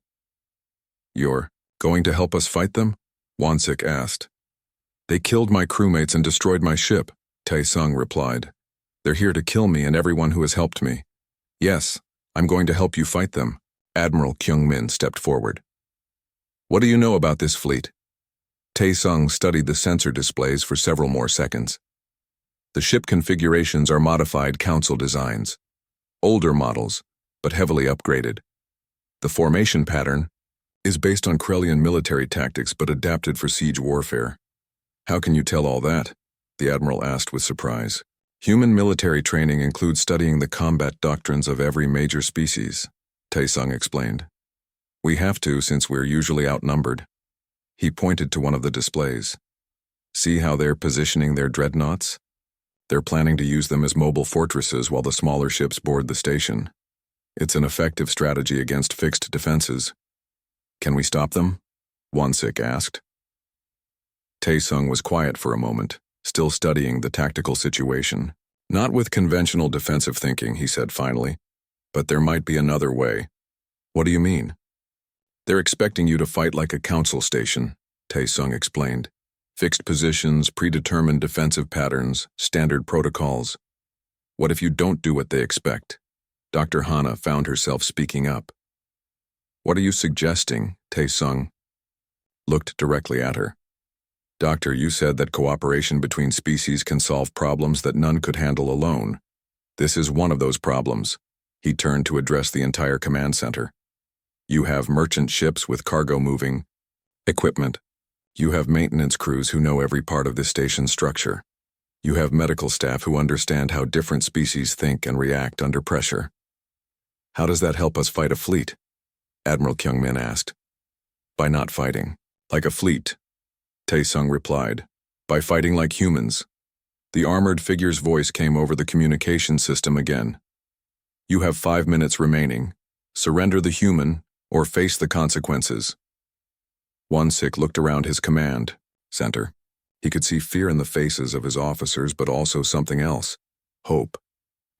You're going to help us fight them? Wansik asked. They killed my crewmates and destroyed my ship, Tae-sung replied. They're here to kill me and everyone who has helped me. Yes, I'm going to help you fight them. Admiral Kyung-min stepped forward. What do you know about this fleet? Tae-sung studied the sensor displays for several more seconds. The ship configurations are modified Council designs. Older models, but heavily upgraded. The formation pattern is based on Krellian military tactics but adapted for siege warfare. How can you tell all that? The Admiral asked with surprise. Human military training includes studying the combat doctrines of every major species, Tae-sung explained. We have to since we're usually outnumbered. He pointed to one of the displays. See how they're positioning their dreadnoughts? They're planning to use them as mobile fortresses while the smaller ships board the station. It's an effective strategy against fixed defenses. Can we stop them? Wansik asked. Tae-sung was quiet for a moment, still studying the tactical situation. Not with conventional defensive thinking, he said finally, but there might be another way. What do you mean? They're expecting you to fight like a Council station, Tae-sung explained. Fixed positions, predetermined defensive patterns, standard protocols. What if you don't do what they expect? Dr. Hana found herself speaking up. What are you suggesting? Tae-sung looked directly at her. Doctor, you said that cooperation between species can solve problems that none could handle alone. This is one of those problems. He turned to address the entire command center. You have merchant ships with cargo moving equipment. You have maintenance crews who know every part of this station's structure. You have medical staff who understand how different species think and react under pressure. How does that help us fight a fleet? Admiral Kyungmin asked. By not fighting. Like a fleet, Tae-sung replied. By fighting like humans. The armored figure's voice came over the communication system again. You have 5 minutes remaining. Surrender the human, or face the consequences. Won-sik looked around his command center. He could see fear in the faces of his officers, but also something else. Hope.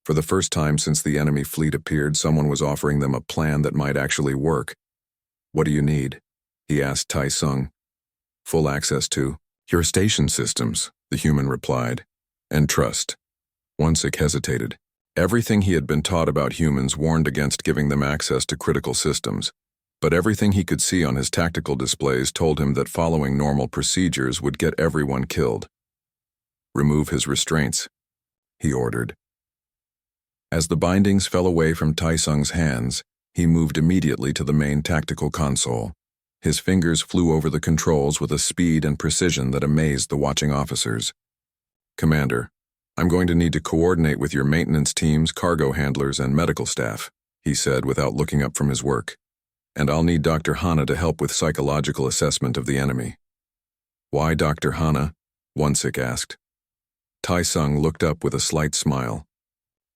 For the first time since the enemy fleet appeared, someone was offering them a plan that might actually work. What do you need? He asked Tae-sung. Full access to your station systems, the human replied. And trust. Won-sik hesitated. Everything he had been taught about humans warned against giving them access to critical systems, but everything he could see on his tactical displays told him that following normal procedures would get everyone killed. Remove his restraints, he ordered. As the bindings fell away from Tae-sung's hands, he moved immediately to the main tactical console. His fingers flew over the controls with a speed and precision that amazed the watching officers. Commander, I'm going to need to coordinate with your maintenance teams, cargo handlers, and medical staff, he said without looking up from his work. And I'll need Dr. Hana to help with psychological assessment of the enemy. Why Dr. Hana? Won-sik asked. Tae-sung looked up with a slight smile.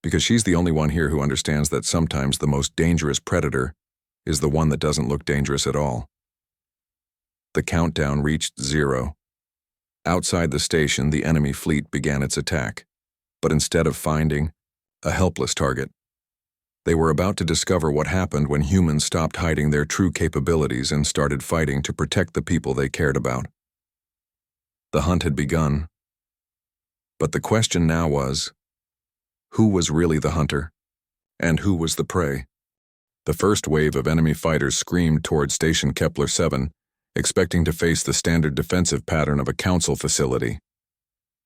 Because she's the only one here who understands that sometimes the most dangerous predator is the one that doesn't look dangerous at all. The countdown reached 0. Outside the station, the enemy fleet began its attack, but instead of finding a helpless target, they were about to discover what happened when humans stopped hiding their true capabilities and started fighting to protect the people they cared about. The hunt had begun, but the question now was, who was really the hunter, and who was the prey? The first wave of enemy fighters screamed toward Station Kepler 7, expecting to face the standard defensive pattern of a council facility.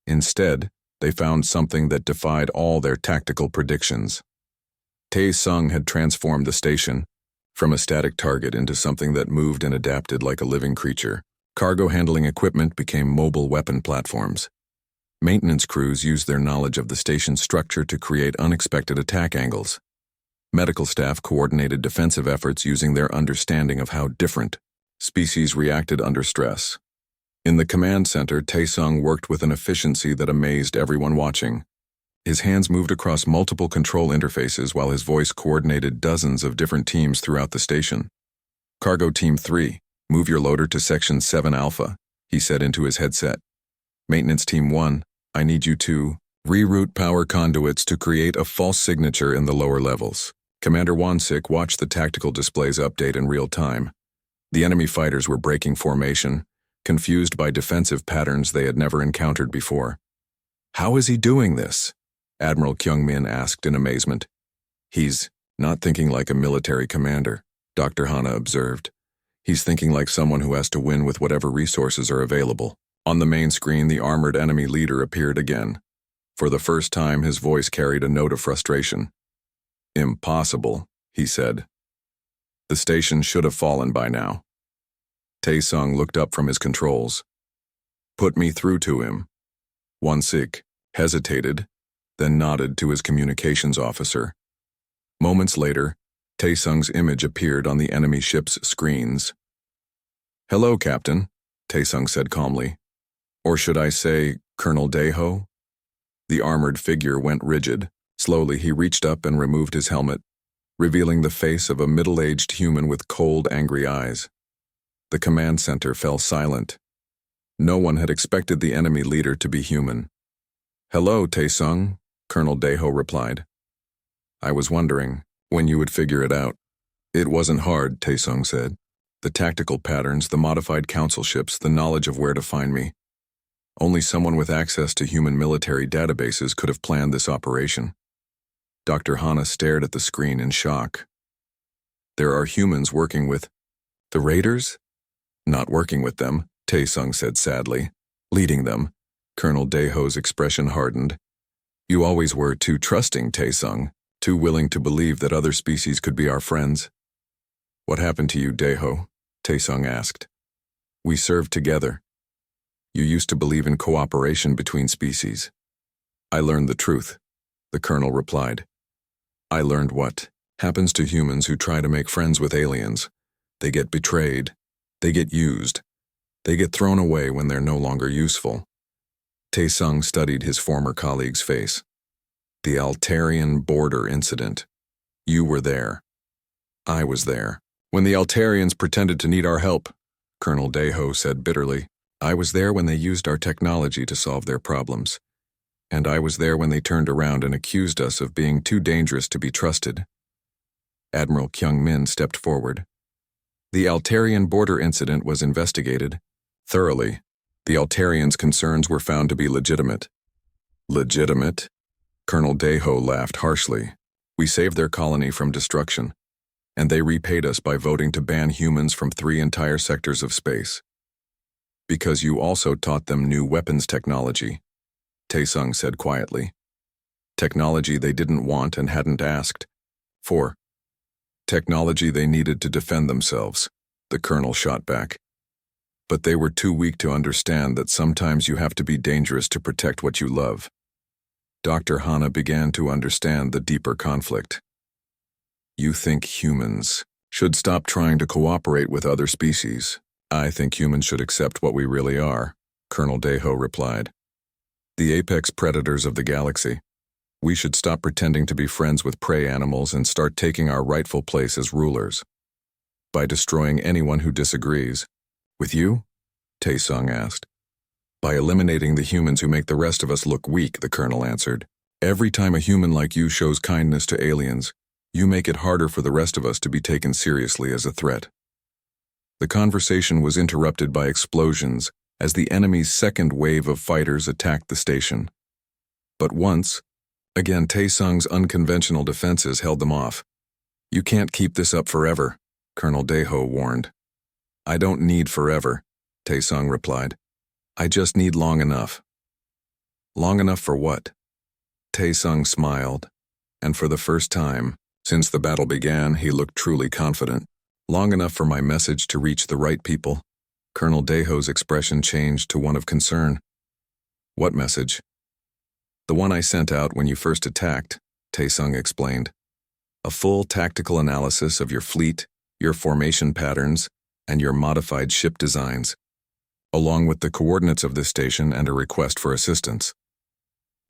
Instead, they found something that defied all their tactical predictions. Tae-sung had transformed the station from a static target into something that moved and adapted like a living creature. Cargo handling equipment became mobile weapon platforms. Maintenance crews used their knowledge of the station's structure to create unexpected attack angles. Medical staff coordinated defensive efforts using their understanding of how different species reacted under stress. In the command center, Tae-sung worked with an efficiency that amazed everyone watching. His hands moved across multiple control interfaces while his voice coordinated dozens of different teams throughout the station. Cargo Team 3, move your loader to Section 7 Alpha, he said into his headset. Maintenance Team 1, I need you to reroute power conduits to create a false signature in the lower levels. Commander Won-sik watched the tactical displays update in real time. The enemy fighters were breaking formation, confused by defensive patterns they had never encountered before. How is he doing this? Admiral Kyungmin asked in amazement. He's not thinking like a military commander, Dr. Hana observed. He's thinking like someone who has to win with whatever resources are available. On the main screen, the armored enemy leader appeared again. For the first time, his voice carried a note of frustration. Impossible, he said. The station should have fallen by now. Tae-sung looked up from his controls. Put me through to him. Won-sik hesitated, then nodded to his communications officer. Moments later, Tae-sung's image appeared on the enemy ship's screens. Hello, Captain, Tae-sung said calmly. Or should I say, Colonel Daeho? The armored figure went rigid. Slowly, he reached up and removed his helmet, revealing the face of a middle-aged human with cold, angry eyes. The command center fell silent. No one had expected the enemy leader to be human. Hello, Tae-sung, Colonel Daeho replied. I was wondering when you would figure it out. It wasn't hard, Tae-sung said. The tactical patterns, the modified council ships, the knowledge of where to find me. Only someone with access to human military databases could have planned this operation. Dr. Hana stared at the screen in shock. There are humans working with the raiders? Not working with them, Tae-sung said sadly. Leading them. Colonel Daeho's expression hardened. You always were too trusting, Tae-sung, too willing to believe that other species could be our friends. What happened to you, Daeho? Tae-sung asked. We served together. You used to believe in cooperation between species. I learned the truth, the colonel replied. I learned what happens to humans who try to make friends with aliens. They get betrayed. They get used. They get thrown away when they're no longer useful. Tae-sung studied his former colleague's face. The Altarian border incident. You were there. I was there. When the Altarians pretended to need our help, Colonel Daeho said bitterly. I was there when they used our technology to solve their problems. And I was there when they turned around and accused us of being too dangerous to be trusted. Admiral Kyung-min stepped forward. The Altarian border incident was investigated thoroughly. The Altarians' concerns were found to be legitimate. Legitimate? Colonel Daeho laughed harshly. We saved their colony from destruction, and they repaid us by voting to ban humans from 3 entire sectors of space. Because you also taught them new weapons technology, Tae-sung said quietly. Technology they didn't want and hadn't asked for. Technology they needed to defend themselves, the colonel shot back. But they were too weak to understand that sometimes you have to be dangerous to protect what you love. Dr. Hana began to understand the deeper conflict. You think humans should stop trying to cooperate with other species. I think humans should accept what we really are, Colonel Daeho replied. The apex predators of the galaxy. We should stop pretending to be friends with prey animals and start taking our rightful place as rulers. By destroying anyone who disagrees. With you? Tae-sung asked. By eliminating the humans who make the rest of us look weak, the colonel answered. Every time a human like you shows kindness to aliens, you make it harder for the rest of us to be taken seriously as a threat. The conversation was interrupted by explosions as the enemy's second wave of fighters attacked the station. But once, again Tae-sung's unconventional defenses held them off. You can't keep this up forever, Colonel Daeho warned. I don't need forever, Tae-sung replied. I just need long enough. Long enough for what? Tae-sung smiled, and for the first time, since the battle began, he looked truly confident. Long enough for my message to reach the right people. Colonel Daeho's expression changed to one of concern. What message? The one I sent out when you first attacked, Tae-sung explained. A full tactical analysis of your fleet, your formation patterns, and your modified ship designs, along with the coordinates of this station and a request for assistance.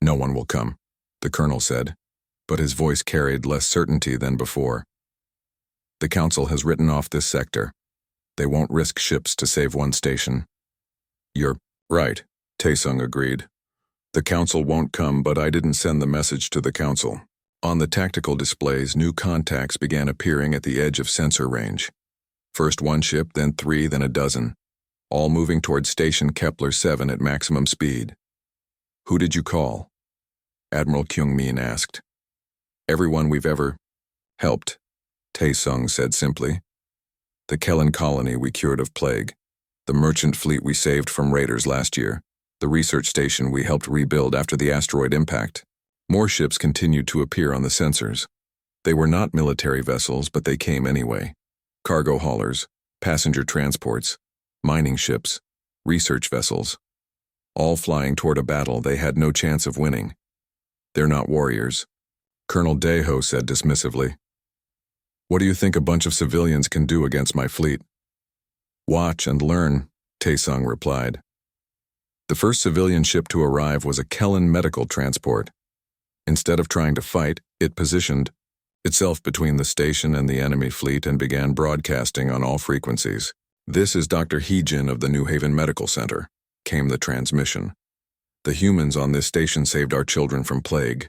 No one will come, the colonel said, but his voice carried less certainty than before. The council has written off this sector. They won't risk ships to save one station. You're right, Tae-sung agreed. The council won't come, but I didn't send the message to the council. On the tactical displays, new contacts began appearing at the edge of sensor range. First 1 ship, then 3, then a dozen, all moving toward Station Kepler 7 at maximum speed. Who did you call? Admiral Kyung-min asked. Everyone we've ever helped, Tae-sung said simply. The Kellen colony we cured of plague, the merchant fleet we saved from raiders last year, the research station we helped rebuild after the asteroid impact. More ships continued to appear on the sensors. They were not military vessels, but they came anyway. Cargo haulers, passenger transports, mining ships, research vessels, all flying toward a battle they had no chance of winning. They're not warriors, Colonel Daeho said dismissively. What do you think a bunch of civilians can do against my fleet? Watch and learn, Tae-sung replied. The first civilian ship to arrive was a Kellen medical transport. Instead of trying to fight, it positioned itself between the station and the enemy fleet and began broadcasting on all frequencies. This is Dr. Heejin of the New Haven Medical Center, came the transmission. The humans on this station saved our children from plague.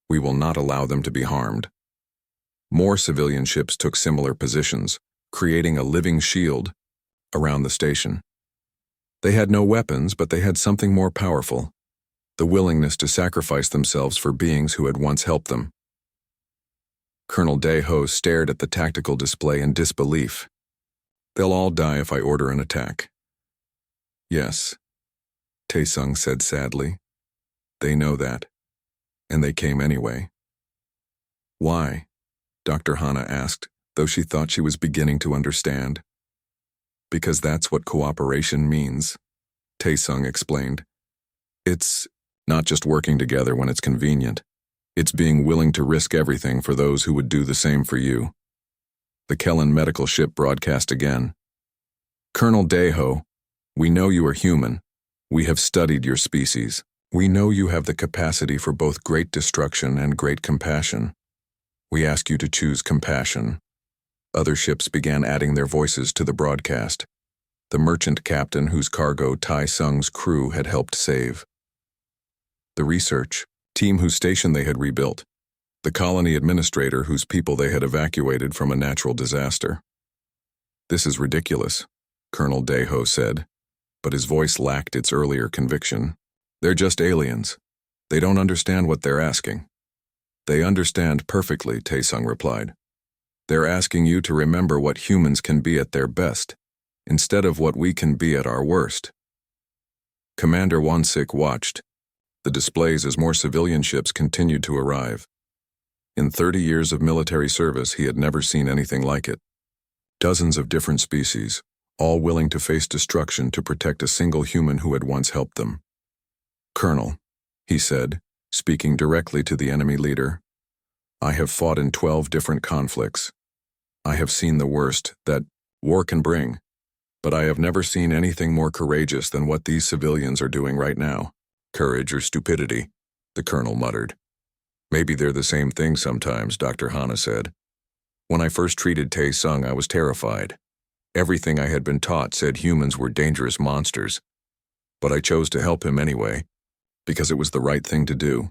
We will not allow them to be harmed. More civilian ships took similar positions, creating a living shield around the station. They had no weapons, but they had something more powerful, the willingness to sacrifice themselves for beings who had once helped them. Colonel Daeho stared at the tactical display in disbelief. They'll all die if I order an attack. Yes, Tae-sung said sadly. They know that, and they came anyway. Why? Dr. Hana asked, though she thought she was beginning to understand. Because that's what cooperation means, Tae-sung explained. It's Not just working together when it's convenient. It's being willing to risk everything for those who would do the same for you. The Kellen medical ship broadcast again. Colonel Deho, we know you are human. We have studied your species. We know you have the capacity for both great destruction and great compassion. We ask you to choose compassion. Other ships began adding their voices to the broadcast. The merchant captain whose cargo Tai Sung's crew had helped save. The research team whose station they had rebuilt. The colony administrator whose people they had evacuated from a natural disaster. This is ridiculous, Colonel Deho said, but his voice lacked its earlier conviction. They're just aliens. They don't understand what they're asking. They understand perfectly, Taesung replied. They're asking you to remember what humans can be at their best, instead of what we can be at our worst. Commander Wonsik watched the displays as more civilian ships continued to arrive. In 30 years of military service, he had never seen anything like it. Dozens of different species, all willing to face destruction to protect a single human who had once helped them. Colonel, he said, speaking directly to the enemy leader, I have fought in 12 different conflicts. I have seen the worst that war can bring, but I have never seen anything more courageous than what these civilians are doing right now. Courage or stupidity, the colonel muttered. Maybe they're the same thing sometimes, Dr. Hana said. When I first treated Taesung, I was terrified. Everything I had been taught said humans were dangerous monsters. But I chose to help him anyway, because it was the right thing to do.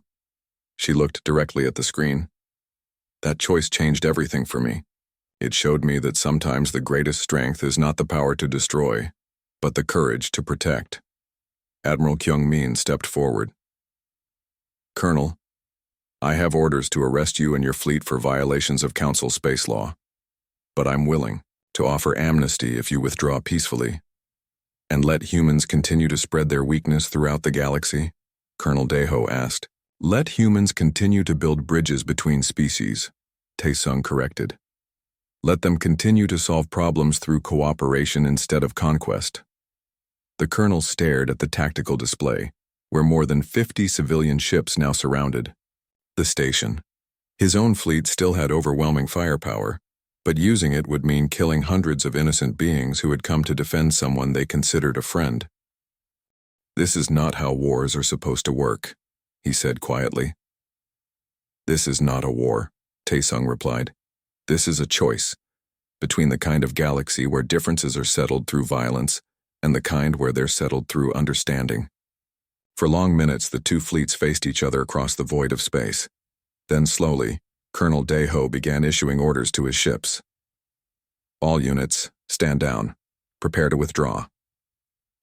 She looked directly at the screen. That choice changed everything for me. It showed me that sometimes the greatest strength is not the power to destroy, but the courage to protect. Admiral Kyung-min stepped forward. Colonel, I have orders to arrest you and your fleet for violations of Council space law. But I'm willing to offer amnesty if you withdraw peacefully. And let humans continue to spread their weakness throughout the galaxy? Colonel Deho asked. Let humans continue to build bridges between species, Taesung corrected. Let them continue to solve problems through cooperation instead of conquest. The colonel stared at the tactical display, where more than 50 civilian ships now surrounded the station. His own fleet still had overwhelming firepower, but using it would mean killing hundreds of innocent beings who had come to defend someone they considered a friend. This is not how wars are supposed to work, he said quietly. This is not a war, Taesung replied. This is a choice between the kind of galaxy where differences are settled through violence and the kind where they're settled through understanding. For long minutes, the two fleets faced each other across the void of space. Then slowly, Colonel Deho began issuing orders to his ships. All units, stand down. Prepare to withdraw.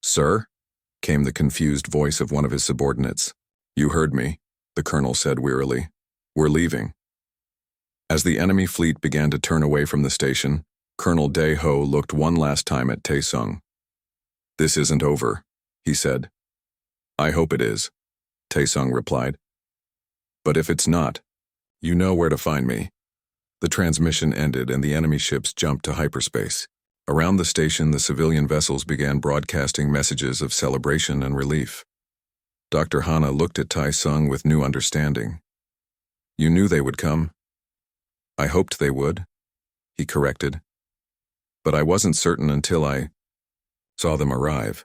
Sir? Came the confused voice of one of his subordinates. You heard me, the colonel said wearily. We're leaving. As the enemy fleet began to turn away from the station, Colonel Deho looked one last time at Taesung. This isn't over, he said. I hope it is, Taesung replied. But if it's not, you know where to find me. The transmission ended and the enemy ships jumped to hyperspace. Around the station, the civilian vessels began broadcasting messages of celebration and relief. Dr. Hana looked at Taesung with new understanding. You knew they would come? I hoped they would, he corrected. But I wasn't certain until I saw them arrive.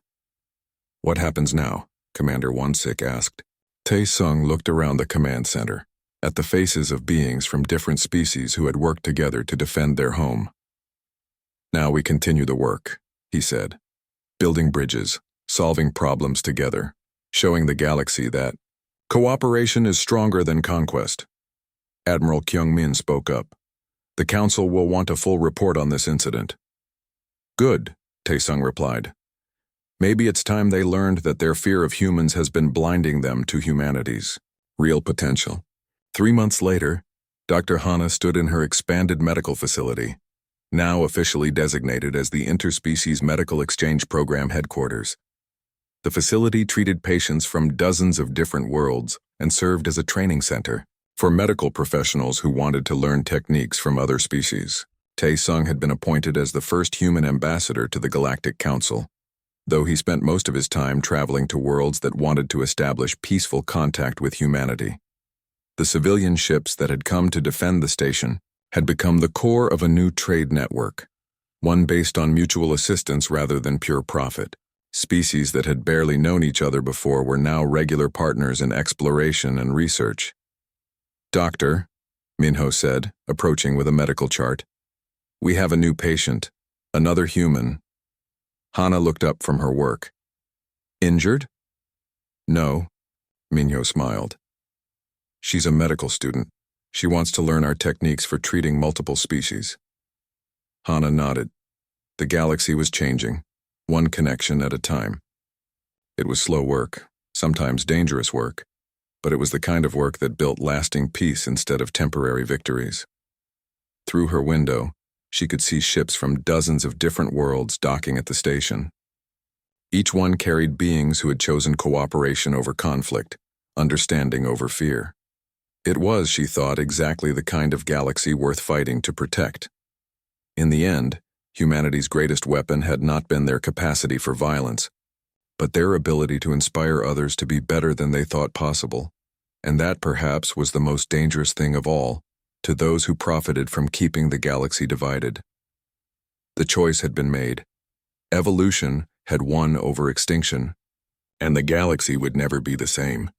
What happens now? Commander Wonsik asked. Taesung looked around the command center, at the faces of beings from different species who had worked together to defend their home. Now we continue the work, he said. Building bridges, solving problems together, showing the galaxy that cooperation is stronger than conquest. Admiral Kyung-min spoke up. The Council will want a full report on this incident. Good, Taesung replied. Maybe it's time they learned that their fear of humans has been blinding them to humanity's real potential. 3 months later, Dr. Hana stood in her expanded medical facility, now officially designated as the Interspecies Medical Exchange Program headquarters. The facility treated patients from dozens of different worlds and served as a training center for medical professionals who wanted to learn techniques from other species. Taesung had been appointed as the first human ambassador to the Galactic Council. though he spent most of his time traveling to worlds that wanted to establish peaceful contact with humanity. The civilian ships that had come to defend the station had become the core of a new trade network, one based on mutual assistance rather than pure profit. Species that had barely known each other before were now regular partners in exploration and research. "Doctor," Minho said, approaching with a medical chart. "We have a new patient, another human." Hana looked up from her work. "Injured?" "No," Minho smiled. "She's a medical student. She wants to learn our techniques for treating multiple species." Hana nodded. The galaxy was changing, one connection at a time. It was slow work, sometimes dangerous work, but it was the kind of work that built lasting peace instead of temporary victories. Through her window, she could see ships from dozens of different worlds docking at the station. Each one carried beings who had chosen cooperation over conflict, understanding over fear. It was, she thought, exactly the kind of galaxy worth fighting to protect. In the end, humanity's greatest weapon had not been their capacity for violence, but their ability to inspire others to be better than they thought possible. And that, perhaps, was the most dangerous thing of all, to those who profited from keeping the galaxy divided. The choice had been made. Evolution had won over extinction, and the galaxy would never be the same.